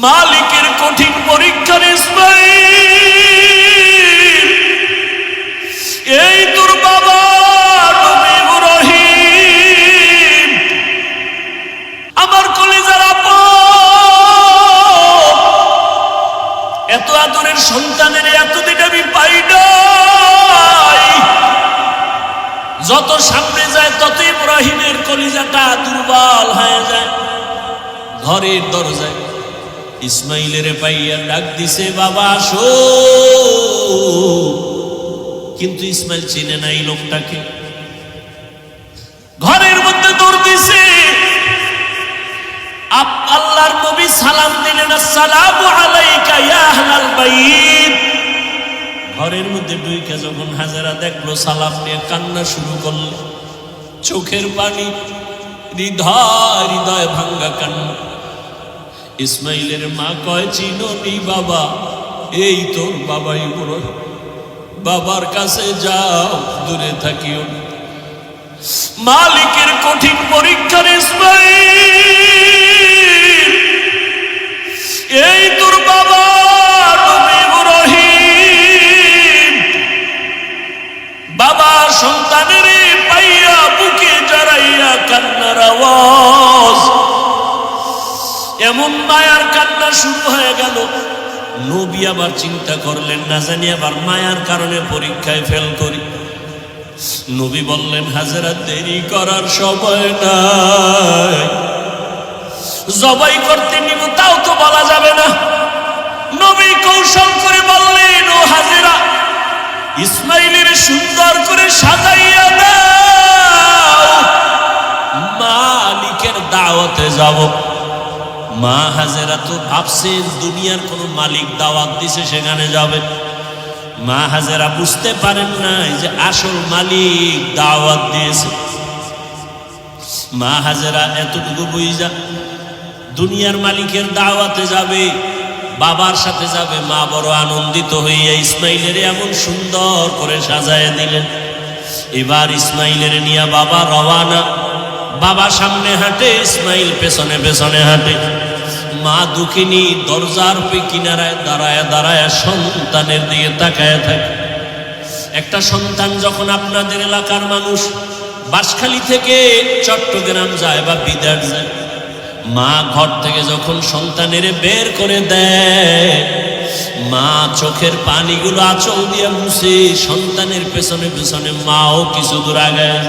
মালিকের কঠিন পরীক্ষার ইসমাঈল, এই তোর বাবা নবী ইব্রাহিম, আমার কলিজার আপন, এত আদরের সন্তানের এতদিন আমি পাই নাই। যত সামনে যায় তত ইব্রাহিমের কলিজাটা দুর্বল হয়ে যায়। ঘরের দরজায় ইসমাইলের পাইয়া ডাক দিছে, বাবা আসো। কিন্তু ইসমাইল চিনে নাই লোকটাকে। ঘরের মধ্যে দৌড় দিছে। আল্লাহর নবী সালাম দিলেন, আসসালামু আলাইকা ইয়া আহলাল বাইত। ঘরের মধ্যে ঢুইকা যখন হাজেরা দেখলো, সালাম নিয়ে কান্না শুরু করল, চোখের পানি, হৃদয় হৃদয় ভাঙ্গা কান্না। ইসমাইলের মা কয়, চিনোনি বাবা? এই তোর বাবাই বড়, বাবার কাছে যাও, দূরে থাকিও। মালিকের কঠিন পরীক্ষার ইসমাইল, এই তোর বাবা নবী ইব্রাহিম। বাবা সন্তানের পাইয়া বুকে জড়াইয়া কান্নার আওয়াজ, এমন মায়ার কান্না শুরু হয়ে গেল। নবী আবার চিন্তা করলেন, না জানি আবার মায়ার কারণে পরীক্ষায় ফেল করি। নবী বললেন, হাজেরা দেরি করার সময় নাই, জবাই করতে নিব তাও তো বলা যাবে না। নবী কৌশল করে বললেন, ও হাজেরা, ইসমাইলের সুন্দর করে সাজাইয়া দাও, মালিকের দাওয়াতে যাব। মা হাজেরা তো ভাবছেন দুনিয়ার কোন মালিক দাওয়াত দিছে সেখানে যাবে। মা হাজেরা বুঝতে পারেন নাই যে আসল মালিক দাওয়াত দিয়েছে। মা হাজেরা এতটুকু বুঝা দুনিয়ার মালিকের দাওয়াতে যাবে, বাবার সাথে যাবে। মা বড় আনন্দিত হইয়া ইসমাইলের এমন সুন্দর করে সাজায় দিলেন। এবার ইসমাইলের নিয়ে বাবা রওয়ানা। বাবা সামনে হাঁটে, ইসমাইল পেছনে পেছনে হাঁটে। মা দুঃখিনী দরজার কিনারায় দাঁড়ায় দাঁড়ায় সন্তানের দিকে তাকায় থাকে। একটা সন্তান যখন আপনাদের এলাকার মানুষ বাঁশখালী থেকে চট্টগ্রাম যায় বা বিদেশ যায়, মা ঘর থেকে যখন সন্তানের বের করে দেয়, মা চোখের পানিগুলো আঁচল দিয়ে মুছে সন্তানের পেছনে পেছনে মাও কিছু দূর আগায়।